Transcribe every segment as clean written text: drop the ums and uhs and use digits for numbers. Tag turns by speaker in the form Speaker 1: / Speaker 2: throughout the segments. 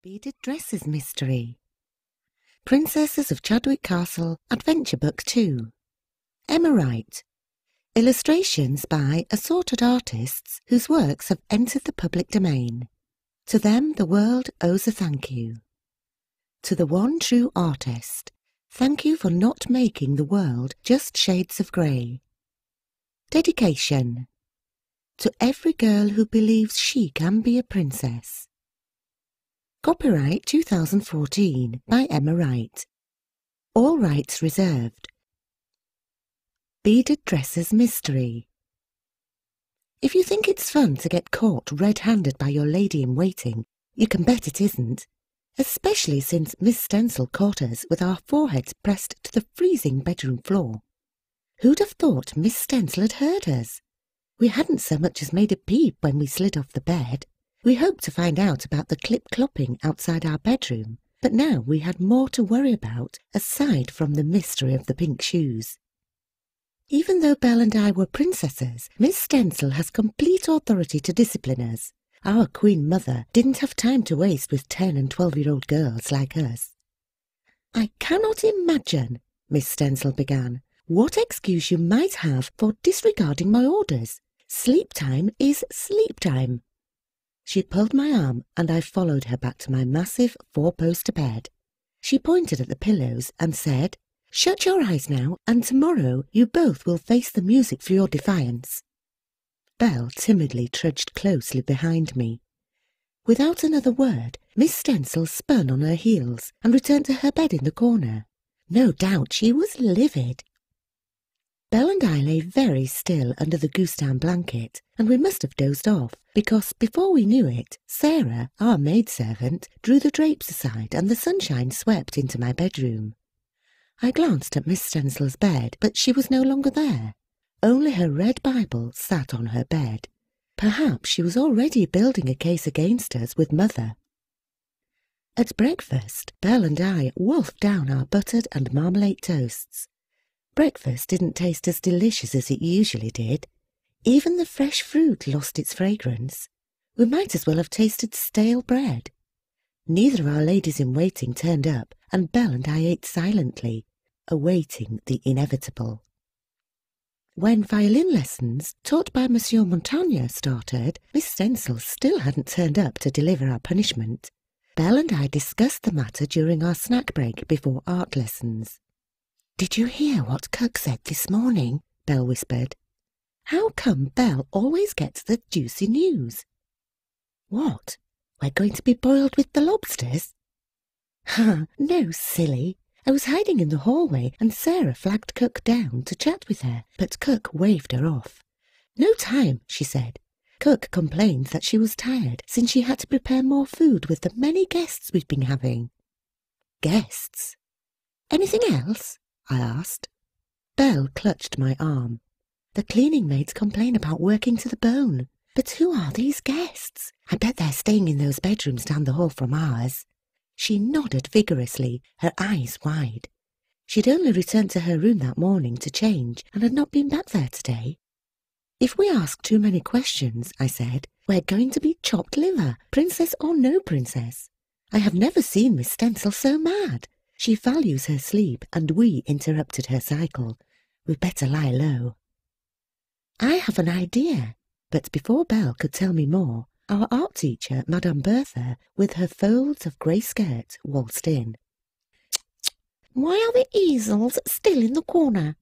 Speaker 1: Beaded Dresses Mystery. Princesses of Chadwick Castle, Adventure Book 2. Emma Wright. Illustrations by assorted artists whose works have entered the public domain. To them the world owes a thank you. To the one true artist, thank you for not making the world just shades of grey. Dedication. To every girl who believes she can be a princess. Copyright 2014 by Emma Wright. All rights reserved. Beaded Dresses Mystery. If you think it's fun to get caught red-handed by your lady-in-waiting, you can bet it isn't, especially since Miss Stencil caught us with our foreheads pressed to the freezing bedroom floor. Who'd have thought Miss Stencil had heard us? We hadn't so much as made a peep when we slid off the bed. We hoped to find out about the clip-clopping outside our bedroom, but now we had more to worry about aside from the mystery of the pink shoes. Even though Belle and I were princesses, Miss Stencil has complete authority to discipline us. Our Queen Mother didn't have time to waste with 10- and 12-year-old girls like us. "I cannot imagine," Miss Stencil began, "what excuse you might have for disregarding my orders. Sleep time is sleep time." She pulled my arm and I followed her back to my massive 4-poster bed. She pointed at the pillows and said, "Shut your eyes now, and tomorrow you both will face the music for your defiance." Belle timidly trudged closely behind me. Without another word, Miss Stencil spun on her heels and returned to her bed in the corner. No doubt she was livid. Belle and I lay very still under the goose-down blanket, and we must have dozed off, because before we knew it, Sarah, our maidservant, drew the drapes aside and the sunshine swept into my bedroom. I glanced at Miss Stencil's bed, but she was no longer there. Only her red Bible sat on her bed. Perhaps she was already building a case against us with Mother. At breakfast, Belle and I wolfed down our buttered and marmalade toasts. Breakfast didn't taste as delicious as it usually did. Even the fresh fruit lost its fragrance. We might as well have tasted stale bread. Neither of our ladies-in-waiting turned up, and Belle and I ate silently, awaiting the inevitable. When violin lessons, taught by Monsieur Montaigne, started, Miss Stencil still hadn't turned up to deliver our punishment. Belle and I discussed the matter during our snack break before art lessons. "Did you hear what Cook said this morning?" Belle whispered. "How come Belle always gets the juicy news?" "What? We're going to be boiled with the lobsters?" "Ha, no, silly. I was hiding in the hallway and Sarah flagged Cook down to chat with her, but Cook waved her off. 'No time,' she said. Cook complained that she was tired since she had to prepare more food with the many guests we've been having." "Guests? Anything else?" I asked. Belle clutched my arm. "The cleaning maids complain about working to the bone. But who are these guests? I bet they're staying in those bedrooms down the hall from ours." She nodded vigorously, her eyes wide. She'd only returned to her room that morning to change and had not been back there today. "If we ask too many questions," I said, "we're going to be chopped liver, princess or no princess. I have never seen Miss Stencil so mad. She values her sleep, and we interrupted her cycle. We'd better lie low." "I have an idea." But before Belle could tell me more, our art teacher, Madame Bertha, with her folds of grey skirt, waltzed in. "Why are the easels still in the corner?"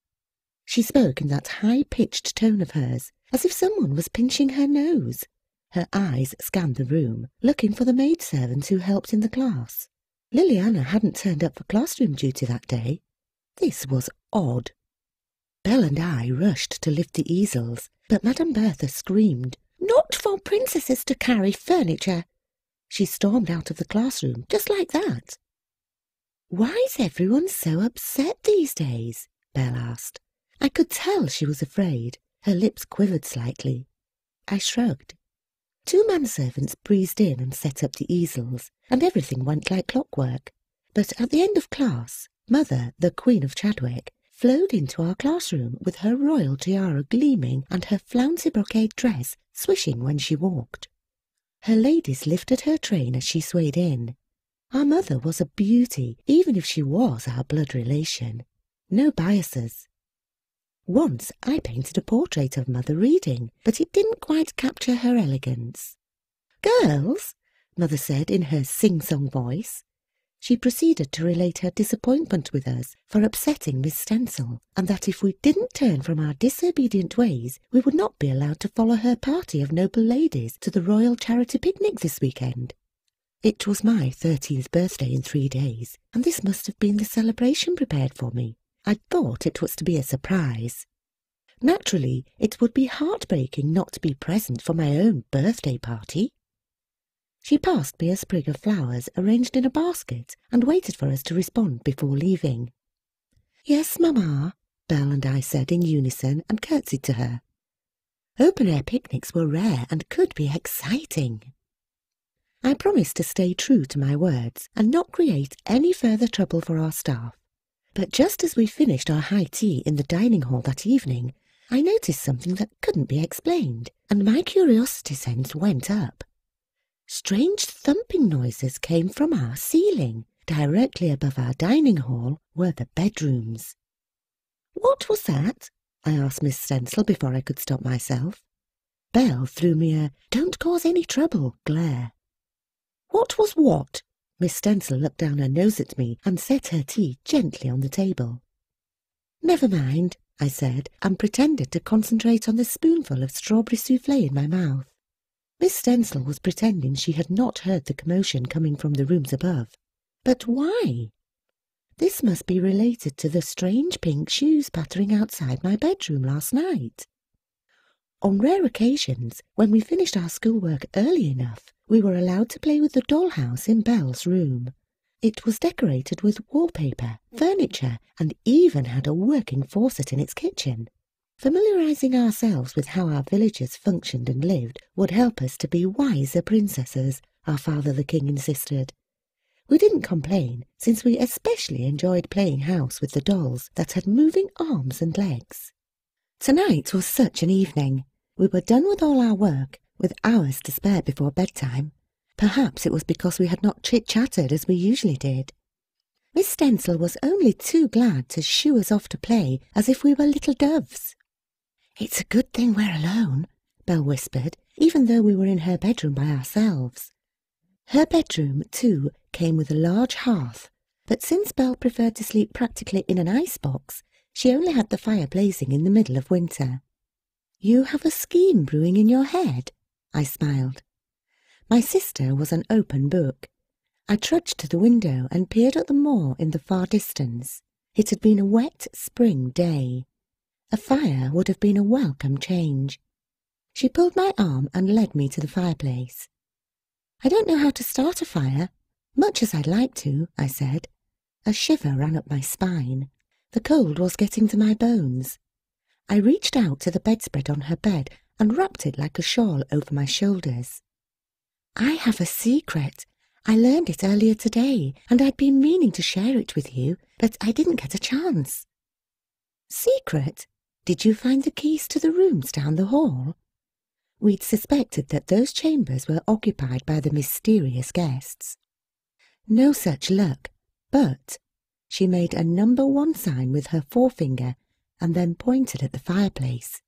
Speaker 1: She spoke in that high-pitched tone of hers, as if someone was pinching her nose. Her eyes scanned the room, looking for the maidservant who helped in the class. Liliana hadn't turned up for classroom duty that day. This was odd. Belle and I rushed to lift the easels, but Madame Bertha screamed, "Not for princesses to carry furniture!" She stormed out of the classroom just like that. "Why is everyone so upset these days?" Belle asked. I could tell she was afraid. Her lips quivered slightly. I shrugged. 2 manservants breezed in and set up the easels, and everything went like clockwork. But at the end of class, Mother, the Queen of Chadwick, flowed into our classroom with her royal tiara gleaming and her flouncy brocade dress swishing when she walked. Her ladies lifted her train as she swayed in. Our mother was a beauty, even if she was our blood relation. No biases. Once I painted a portrait of Mother reading, but it didn't quite capture her elegance. "Girls," Mother said in her sing-song voice. She proceeded to relate her disappointment with us for upsetting Miss Stencil, and that if we didn't turn from our disobedient ways, we would not be allowed to follow her party of noble ladies to the Royal Charity Picnic this weekend. It was my 13th birthday in 3 days, and this must have been the celebration prepared for me. I thought it was to be a surprise. Naturally, it would be heartbreaking not to be present for my own birthday party. She passed me a sprig of flowers arranged in a basket and waited for us to respond before leaving. "Yes, Mamma," Belle and I said in unison and curtsied to her. Open-air picnics were rare and could be exciting. I promised to stay true to my words and not create any further trouble for our staff. But just as we finished our high tea in the dining hall that evening, I noticed something that couldn't be explained, and my curiosity sense went up. Strange thumping noises came from our ceiling. Directly above our dining hall were the bedrooms. "What was that?" I asked Miss Stencil before I could stop myself. Belle threw me a "don't cause any trouble" glare. "What was what?" Miss Stencil looked down her nose at me and set her tea gently on the table. "Never mind," I said, and pretended to concentrate on the spoonful of strawberry soufflé in my mouth. Miss Stencil was pretending she had not heard the commotion coming from the rooms above. But why? This must be related to the strange pink shoes pattering outside my bedroom last night. On rare occasions, when we finished our schoolwork early enough, we were allowed to play with the dollhouse in Belle's room. It was decorated with wallpaper, furniture, and even had a working faucet in its kitchen. Familiarising ourselves with how our villagers functioned and lived would help us to be wiser princesses, our father the king insisted. We didn't complain, since we especially enjoyed playing house with the dolls that had moving arms and legs. Tonight was such an evening. We were done with all our work, with hours to spare before bedtime. Perhaps it was because we had not chit-chatted as we usually did. Miss Stencil was only too glad to shoo us off to play as if we were little doves. "It's a good thing we're alone," Belle whispered, even though we were in her bedroom by ourselves. Her bedroom, too, came with a large hearth, but since Belle preferred to sleep practically in an icebox, she only had the fire blazing in the middle of winter. "You have a scheme brewing in your head?" I smiled. My sister was an open book. I trudged to the window and peered at the moor in the far distance. It had been a wet spring day. A fire would have been a welcome change. She pulled my arm and led me to the fireplace. "I don't know how to start a fire, much as I'd like to," I said. A shiver ran up my spine. The cold was getting to my bones. I reached out to the bedspread on her bed and wrapped it like a shawl over my shoulders. "I have a secret. I learned it earlier today, and I'd been meaning to share it with you, but I didn't get a chance." "Secret? Did you find the keys to the rooms down the hall?" We'd suspected that those chambers were occupied by the mysterious guests. No such luck, but she made a number 1 sign with her forefinger and then pointed at the fireplace.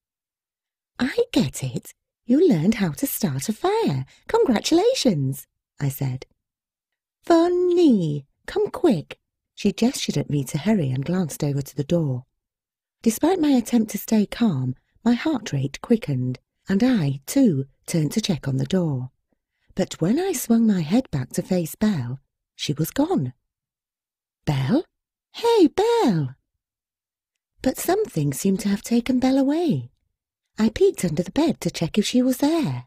Speaker 1: "I get it. You learned how to start a fire. Congratulations," I said. "Funny. Come quick." She gestured at me to hurry and glanced over to the door. Despite my attempt to stay calm, my heart rate quickened, and I, too, turned to check on the door. But when I swung my head back to face Belle, she was gone. "Belle? Hey, Belle!" But something seemed to have taken Belle away. I peeked under the bed to check if she was there.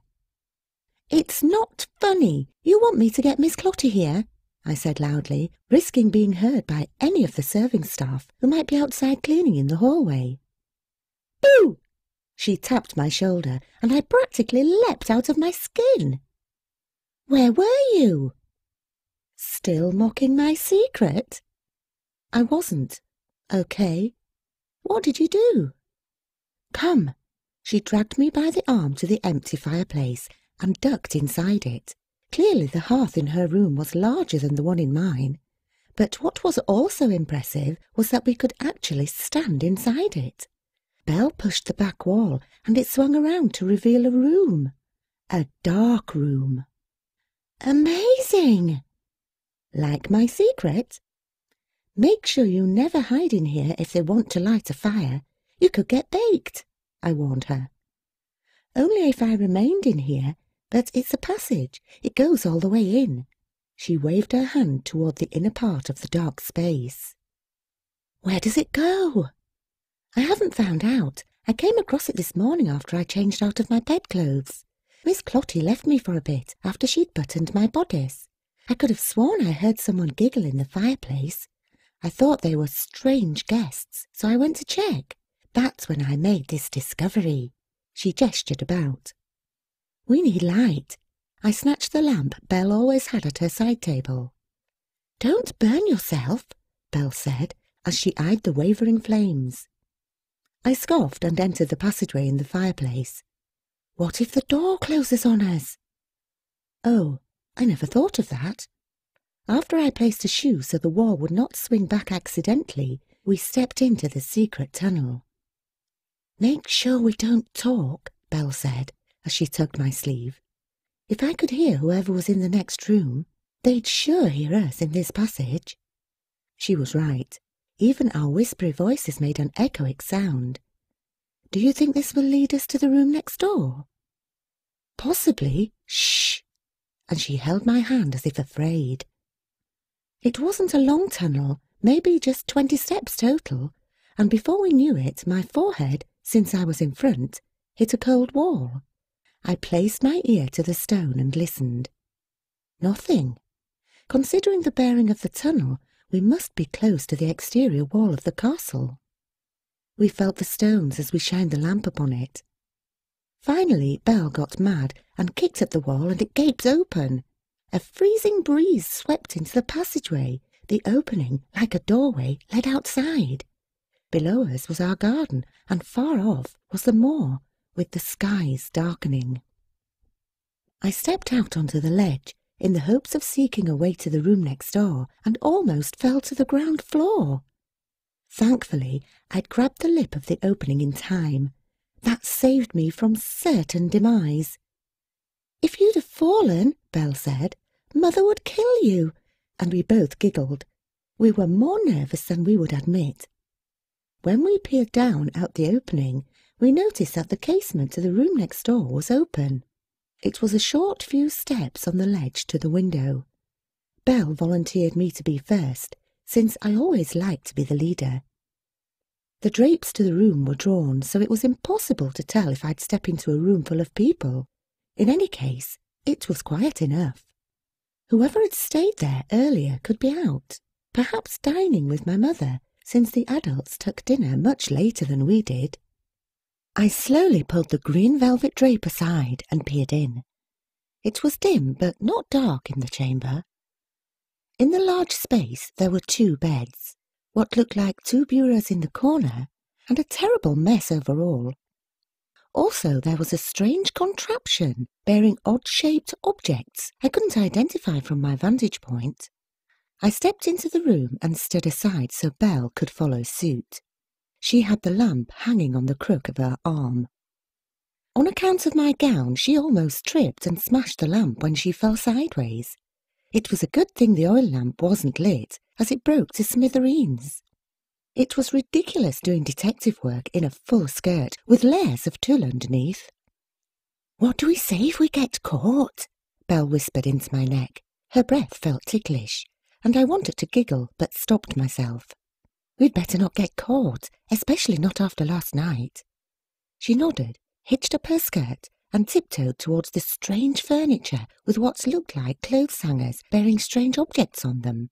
Speaker 1: "It's not funny. You want me to get Miss Clotty here?" I said loudly, risking being heard by any of the serving staff who might be outside cleaning in the hallway. "Boo!" She tapped my shoulder, and I practically leapt out of my skin. "Where were you?" "Still mocking my secret?" "I wasn't. Okay. What did you do?" "Come." She dragged me by the arm to the empty fireplace and ducked inside it. Clearly the hearth in her room was larger than the one in mine, but what was also impressive was that we could actually stand inside it. Belle pushed the back wall and it swung around to reveal a room. A dark room. Amazing! Like my secret? Make sure you never hide in here if they want to light a fire. You could get baked, I warned her. Only if I remained in here, but it's a passage. It goes all the way in. She waved her hand toward the inner part of the dark space. Where does it go? I haven't found out. I came across it this morning after I changed out of my bedclothes. Miss Clotty left me for a bit after she'd buttoned my bodice. I could have sworn I heard someone giggle in the fireplace. I thought they were strange guests, so I went to check. That's when I made this discovery. She gestured about. We need light. I snatched the lamp Belle always had at her side table. Don't burn yourself, Belle said, as she eyed the wavering flames. I scoffed and entered the passageway in the fireplace. What if the door closes on us? Oh, I never thought of that. After I placed a shoe so the wall would not swing back accidentally, we stepped into the secret tunnel. Make sure we don't talk, Belle said, as she tugged my sleeve. If I could hear whoever was in the next room, they'd sure hear us in this passage. She was right. Even our whispery voices made an echoic sound. Do you think this will lead us to the room next door? Possibly. Shh! And she held my hand as if afraid. It wasn't a long tunnel, maybe just 20 steps total, and before we knew it, my forehead, since I was in front, hit a cold wall. I placed my ear to the stone and listened. Nothing. Considering the bearing of the tunnel, we must be close to the exterior wall of the castle. We felt the stones as we shined the lamp upon it. Finally, Belle got mad and kicked at the wall and it gaped open. A freezing breeze swept into the passageway. The opening, like a doorway, led outside. Below us was our garden, and far off was the moor, with the skies darkening. I stepped out onto the ledge, in the hopes of seeking a way to the room next door, and almost fell to the ground floor. Thankfully, I'd grabbed the lip of the opening in time. That saved me from certain demise. If you'd have fallen, Belle said, Mother would kill you, and we both giggled. We were more nervous than we would admit. When we peered down out the opening, we noticed that the casement to the room next door was open. It was a short few steps on the ledge to the window. Belle volunteered me to be first, since I always liked to be the leader. The drapes to the room were drawn, so it was impossible to tell if I'd step into a room full of people. In any case, it was quiet enough. Whoever had stayed there earlier could be out, perhaps dining with my mother, since the adults took dinner much later than we did. I slowly pulled the green velvet drape aside and peered in. It was dim but not dark in the chamber. In the large space there were 2 beds, what looked like 2 bureaus in the corner, and a terrible mess overall. Also there was a strange contraption bearing odd-shaped objects I couldn't identify from my vantage point. I stepped into the room and stood aside so Belle could follow suit. She had the lamp hanging on the crook of her arm. On account of my gown, she almost tripped and smashed the lamp when she fell sideways. It was a good thing the oil lamp wasn't lit, as it broke to smithereens. It was ridiculous doing detective work in a full skirt with layers of tulle underneath. "What do we say if we get caught?" Belle whispered into my neck. Her breath felt ticklish, and I wanted to giggle but stopped myself. "We'd better not get caught, especially not after last night." She nodded, hitched up her skirt, and tiptoed towards the strange furniture with what looked like clothes hangers bearing strange objects on them.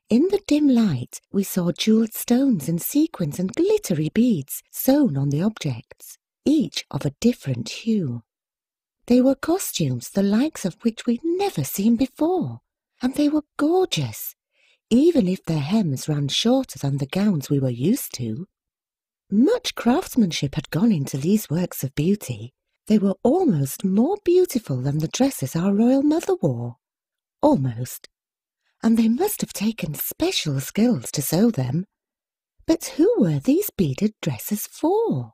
Speaker 1: In the dim light, we saw jewelled stones and sequins and glittery beads sewn on the objects, each of a different hue. They were costumes the likes of which we'd never seen before, and they were gorgeous, even if their hems ran shorter than the gowns we were used to. Much craftsmanship had gone into these works of beauty, They were almost more beautiful than the dresses our royal mother wore. Almost. And they must have taken special skills to sew them. But who were these beaded dresses for?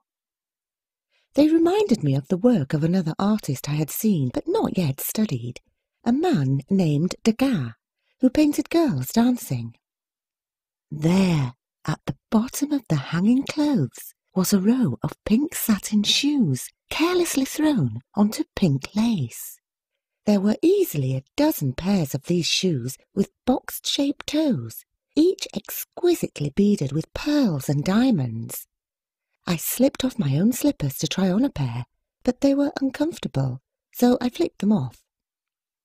Speaker 1: They reminded me of the work of another artist I had seen but not yet studied, a man named Degas, who painted girls dancing. There, at the bottom of the hanging clothes, was a row of pink satin shoes carelessly thrown onto pink lace. There were easily a dozen pairs of these shoes with box-shaped toes, each exquisitely beaded with pearls and diamonds. I slipped off my own slippers to try on a pair, but they were uncomfortable, so I flicked them off.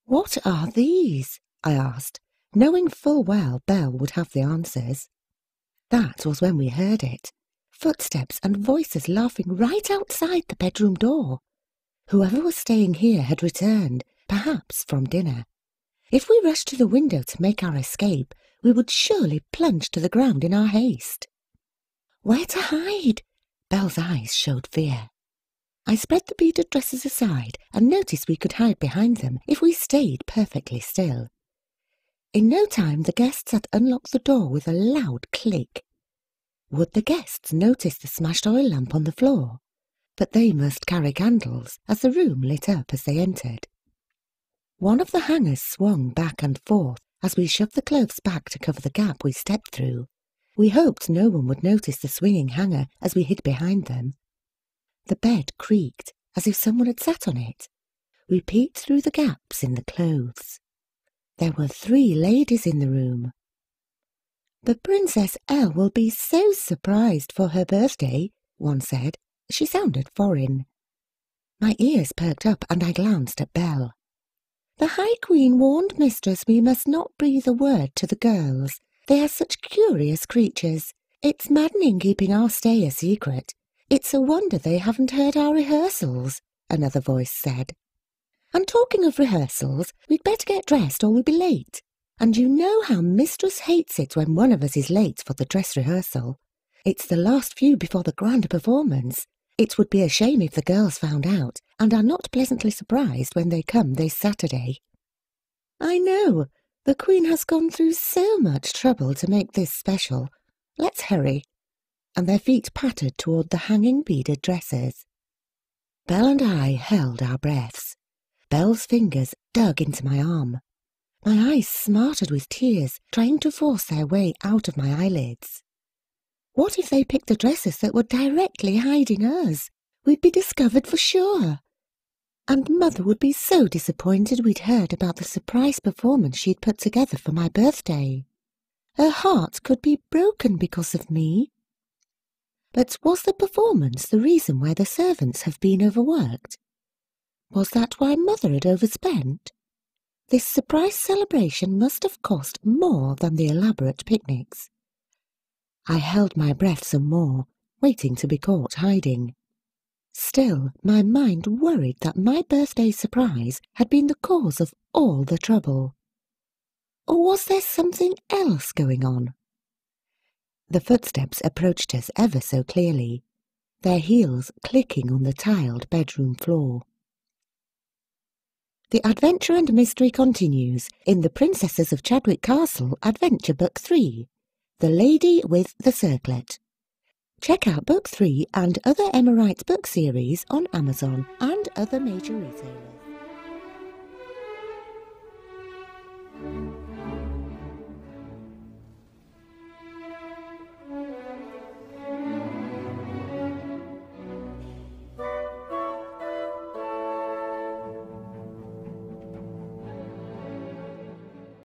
Speaker 1: "What are these?" I asked, knowing full well Belle would have the answers. That was when we heard it. Footsteps and voices laughing right outside the bedroom door. Whoever was staying here had returned, perhaps from dinner. If we rushed to the window to make our escape, we would surely plunge to the ground in our haste. Where to hide? Belle's eyes showed fear. I spread the beaded dresses aside and noticed we could hide behind them if we stayed perfectly still. In no time the guests had unlocked the door with a loud click. Would the guests notice the smashed oil lamp on the floor? But they must carry candles, as the room lit up as they entered. One of the hangers swung back and forth as we shoved the clothes back to cover the gap we stepped through. We hoped no one would notice the swinging hanger as we hid behind them. The bed creaked, as if someone had sat on it. We peeked through the gaps in the clothes. There were 3 ladies in the room. "The Princess Elle will be so surprised for her birthday," one said. She sounded foreign. My ears perked up and I glanced at Belle. "The High Queen warned Mistress we must not breathe a word to the girls. They are such curious creatures. It's maddening keeping our stay a secret. It's a wonder they haven't heard our rehearsals," another voice said. "And talking of rehearsals, we'd better get dressed or we'll be late. And you know how Mistress hates it when one of us is late for the dress rehearsal. It's the last few before the grand performance. It would be a shame if the girls found out and are not pleasantly surprised when they come this Saturday." "I know. The Queen has gone through so much trouble to make this special. Let's hurry." And their feet pattered toward the hanging beaded dresses. Belle and I held our breaths. Belle's fingers dug into my arm. My eyes smarted with tears, trying to force their way out of my eyelids. What if they picked the dresses that were directly hiding us? We'd be discovered for sure. And Mother would be so disappointed we'd heard about the surprise performance she'd put together for my birthday. Her heart could be broken because of me. But was the performance the reason why the servants have been overworked? Was that why Mother had overspent? This surprise celebration must have cost more than the elaborate picnics. I held my breath some more, waiting to be caught hiding. Still, my mind worried that my birthday surprise had been the cause of all the trouble. Or was there something else going on? The footsteps approached us ever so clearly, their heels clicking on the tiled bedroom floor. The adventure and mystery continues in The Princesses of Chadwick Castl Adventure Book 3, The Lady with the Circlet. Check out Book 3 and other Emma Wright's book series on Amazon and other major retailers.